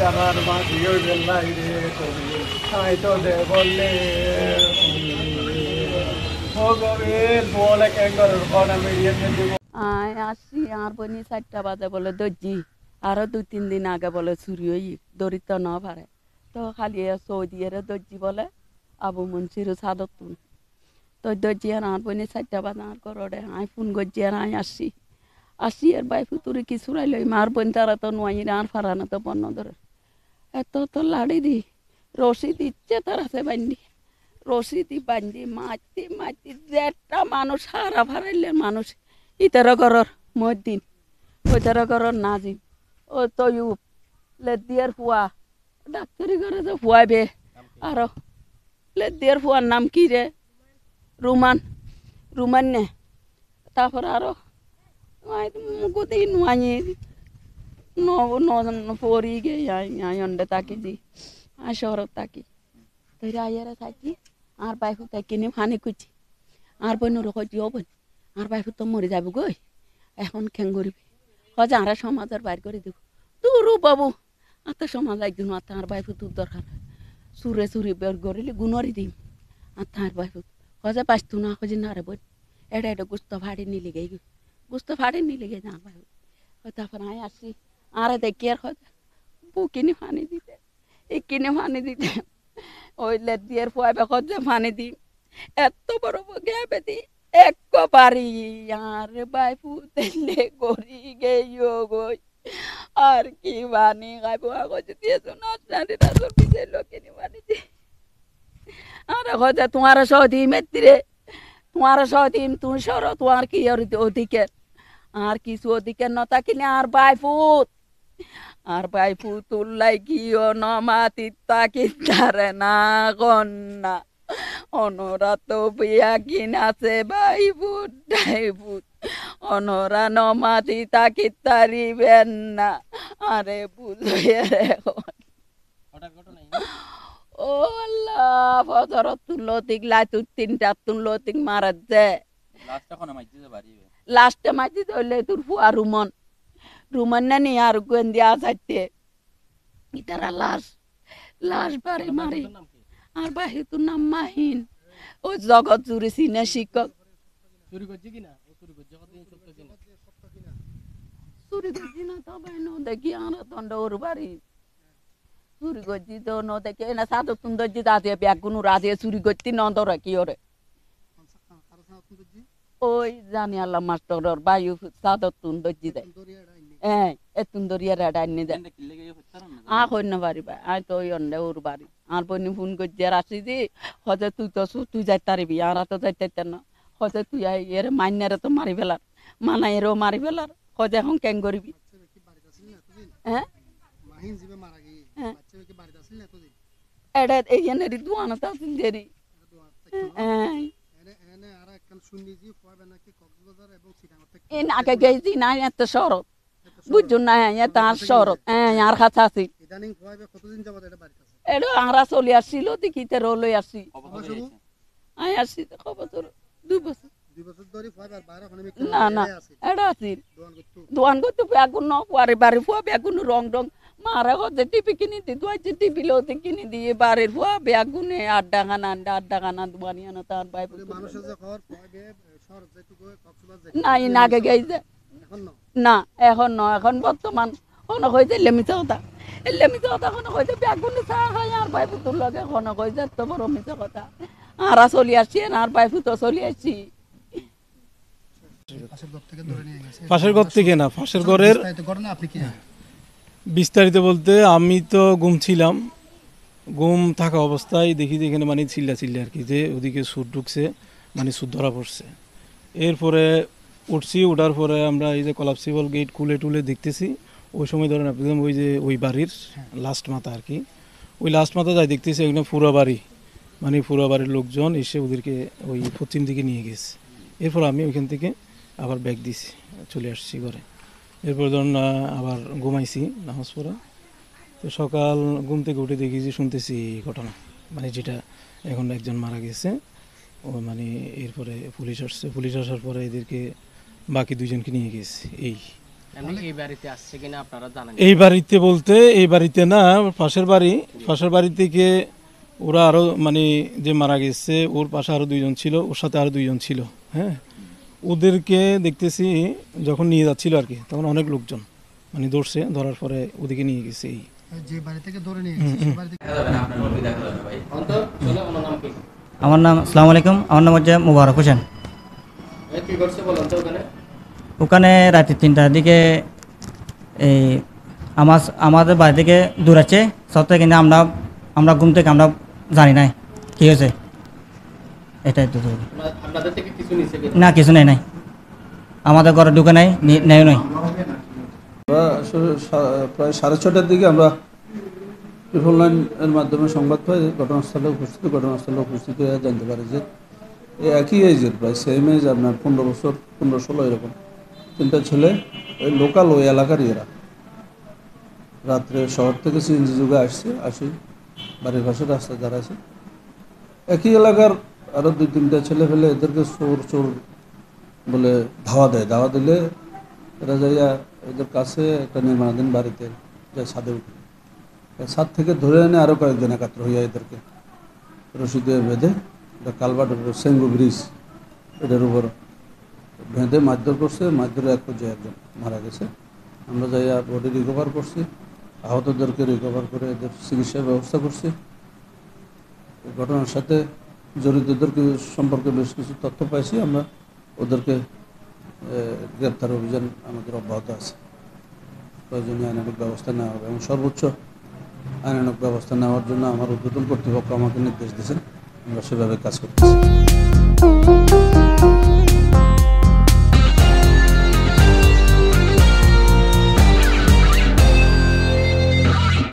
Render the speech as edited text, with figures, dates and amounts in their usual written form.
জানার মাঝিও বেলাই রে তুমি তাই তো দে বললে ভগবেন বলে কেঙ্গরের কনা মিডিয়ে দিব আয় আসি আর বনি 4টা বাজে বলে দর্জি আরো 2-3 দিন আগে বলে চুরি হই দরিদ্র ন পারে তো খালি সৌদিয়ের দর্জি বলে আবু মুন্সির সাদতুন তো দর্জি আর বনি 4টা বাজে আর করোড়ে আই ফোন গজ্জি আর আই আসি আর বাই ফুতুরি কি চুরাই লই মার বোন তারা তো নোয়াই আর ফারানো তো বন্য ধরে এত তো লাড়ি দি রশি দিচ্ছে তারা সে বান্ডি রশি দি বান্ডি মাতি যেটা মানুষ হারা ফারাইলে মানুষ ইতারা ঘরর মদিন ওইতারা ঘরর নাজিম ও তয়ুব লেদিয়ার ফুয়া ডাক্তারি ঘরে তো ফুয়াবে আর লেদিয়ার ফুয়ার নাম কি রে রুমান নে তারপর আরো মুকুতি নোয়াই পরি গে অন্ডে তাকি দি আই শহরত তাকি তৈরি আইয়ারে থাকি আর বাইফু তাকি নি ফানি কুচি আর বইনুর কইটি বোন আর বাইফু তো মরে যাবো গই এখন খেং করিবি হজা আর সমাজের বাইর করে দিব তোর বাবু আর তো সমাজ একদিন আর তার বাইফু তোর দরকার সুরে বের করিলি গুণরি দিম আর তার বাইফু হজা পাইতো না হজি না রে বোন এটা গুস্ত ফাড়ি নিলি গে গুস্ত ফাড়ি নিলি গে যার বাইফু তারপর আই আসি আর দেখি আর হজা বুকিনি ফানি দিতে কিনে ফানি দিতে ওই লেদিয়ার ফুয়াবে হজা ফানি দিম এত বড় গেবে দি এক পারি আর বাইফু তেলে গড়ি গেইও গই আর কি বানি খাইবো আগজ দিয়েছো নাচনারি রাজর পিছে লোকিনি বানি দি আর হজা তোমার সহদি মেত্রে তোমার সহদি তুমি সর তোমার কি অধিকার আর কিছু অধিকার নতা কিনে আর বাইফু তুল্লাই কিও নমাতি তাকি তারে না কন্যা অনরা তো বিয়া কিনাছে বাইফুট ডাইফুট অনরা নমাতি তাকি তারিবেন না আরে বুঝে রে ও আল্লাহ ফজর তুললো তিক লাই তুই 3টা তুললো তিক মারাত যে লাস্টে মাইজি ধরলে তোর ফুয়া রুমন না নি আর গোয়েন্দি আসাইতে ইতারা লাশ বাড়ি মারি আর বাহি তোর নাম মাহিন ও জগৎ জুড়ে সিনে শিক্ষক চুরি করছি না তবে ন দেখি আর দণ্ড ওর বাড়ি চুরি করছি তো ন দেখে না সাধু সুন্দর জি দাঁড়িয়ে ব্যাগুন রাজিয়ে চুরি করছি নন্দর কি ওরে ওই জানি আল্লাহ মাস্টার বায়ু সাদর সুন্দর জি দেয় এতুন দরিয়া রেড আনি দেয় হইন পারিবা আই তো ওই অন্যে ওর বাড়ি আর বনি ফোন করছি আর আসি দি হজে তুই যাইতে পারবি আর তো যাইতে না হজে তুই এর মাইনারে তো মারি ফেলার মানাইয়েরও মারি ফেলার হজে এখন কেন করবি হ্যাঁ এটা এইখানে দোয়ানত আছিল দেরি আগে গেছি না এত শরৎ বুঝছো না এত আর শরৎ আর কাছে আছি এটা আরা চলে আসছিল দেখিতে রলে আসি আসি খবর 2 বছর না এটা আছিল দোয়ান করতে বেগুন নয় বাড়ি ফুয়া বেগুন রং মারা হচ্ছে টিপি কিনে দি দুয়াইছে টিপি লোতে কিনে দিয়ে বাড়ির ফুয়া বেগুনে 8 টাকা না দোয়ানি আনো তার ভাই নাই নাগে গেছে না এখন এখন বর্তমান কোনো কইছে লেমিচা কথা কোনো কইছে বেগুন চা খাই আর ভাই পুতুর লগে কোনো কইছে এত বড় মিছা কথা আরা চলি আসছি আর ভাই পুতো চলি আসছি পাশের ঘর থেকে না পাশের ঘরের বিস্তারিত বলতে আমি তো ঘুমছিলাম ঘুম থাকা অবস্থায় দেখি যে এখানে মানে চিল্লা আর কি যে ওদিকে সুর ঢুকছে মানে সুর ধরা পড়ছে এরপরে উঠছি ওঠার পরে আমরা এই যে কলাপসিবল গেট খুলে দেখতেছি ওই সময় ধরেন একদম ওই যে ওই বাড়ির লাস্ট মাথা আর কি ওই লাস্ট মাথা যাই দেখতেছি একদম পুরো বাড়ি মানে পুরো বাড়ির লোকজন এসে ওদেরকে ওই পশ্চিম দিকে নিয়ে গেছে এরপর আমি ওইখান থেকে আবার ব্যাগ দিছি চলে আসছি ঘরে এরপর ধরুন আবার ঘুমাইছি নামাজ পড়া তো সকাল ঘুম থেকে উঠে দেখি যে শুনতেছি ঘটনা মানে যেটা এখন একজন মারা গেছে ও মানে এরপরে পুলিশ আসার পরে এদেরকে বাকি 2জনকে নিয়ে গেছে এই এমনি এই বাড়িতে আসছে কিনা আপনারা জানেন? এই বাড়িতে বলতে এই বাড়িতে না, পাশের বাড়ি থেকে ওরা আরো মানে যে মারা গেছে ওর পাশে আরো 2 জন ছিল, ওর সাথে আরো 2 জন ছিল। হ্যাঁ, ওদেরকে দেখতেছি যখন নিয়ে যাচ্ছিল আর কি, তখন অনেক লোকজন মানে ধরছে, ধরার পরে ওদিকে নিয়ে গেছে। এই যে বাড়ি থেকে ধরে নিয়ে গেছে সেই বাড়ি থেকে অন্তর চলে ওনার নাম কি? আমার নাম, আসসালামু আলাইকুম, আমার নাম হচ্ছে মুবারক হোসেন। কি করছে বলেন তো ওখানে? ওখানে রাতে 3টার দিকে এই আমাদের বাড়ি থেকে দূর আছে সত্ত্বেও কিন্তু আমরা ঘুম থেকে আমরা জানি নাই কী হয়েছে, এটাই তো। আপনাদের থেকে কিছু নিছে কিনা? না, কিছু নেই, আমাদের ঘরে ঢুকে নাই, নেয় নাই। আমরা আসলে প্রায় 6:30টার দিকে আমরা ট্রিপল নাইনের মাধ্যমে সংবাদ পাই, ঘটনাস্থলে উপস্থিত হয়ে জানতে পারি যে এই একই এজের, প্রায় সেম এজ, আপনার 15 বছর 15-16 এরকম 3টা ছেলে, ওই লোকাল ওই এলাকারই এরা। রাত্রে শহর থেকে সিএনজি যুগে আসি বাড়ির পাশে রাস্তায় দাঁড়াইছে। একই এলাকার আরও 2-3টা ছেলে ফেলে এদেরকে চোর বলে ধাওয়া দিলে এরা যাইয়া এদের কাছে একটা নির্মাণাধীন বাড়িতে যায়, ছাদে উঠে ছাদ থেকে ধরে এনে আরও কয়েকজন একাত্র হইয়া এদেরকে রশি দিয়ে বেঁধে কালভার্ট সেঙ্গু ব্রিজ এটার উপর বেঁধে মারধর করছে। মারধরে এক পর্যায়ে একজন মারা গেছে। আমরা যাইয়া বডি রিকভার করছি, আহতদেরকে রিকভার করে এদের চিকিৎসার ব্যবস্থা করছি। ঘটনার সাথে জড়িতদের সম্পর্কে বেশ কিছু তথ্য পাইছি। আমরা ওদেরকে গ্রেপ্তার অভিযান আমাদের অব্যাহত আছে। প্রয়োজনীয় আইনানুগ ব্যবস্থা নেওয়া হবে এবং সর্বোচ্চ আইনানুগ ব্যবস্থা নেওয়ার জন্য আমার ঊর্ধ্বতন কর্তৃপক্ষ আমাকে নির্দেশ দিয়েছেন। আমরা সেভাবে কাজ করতেছি।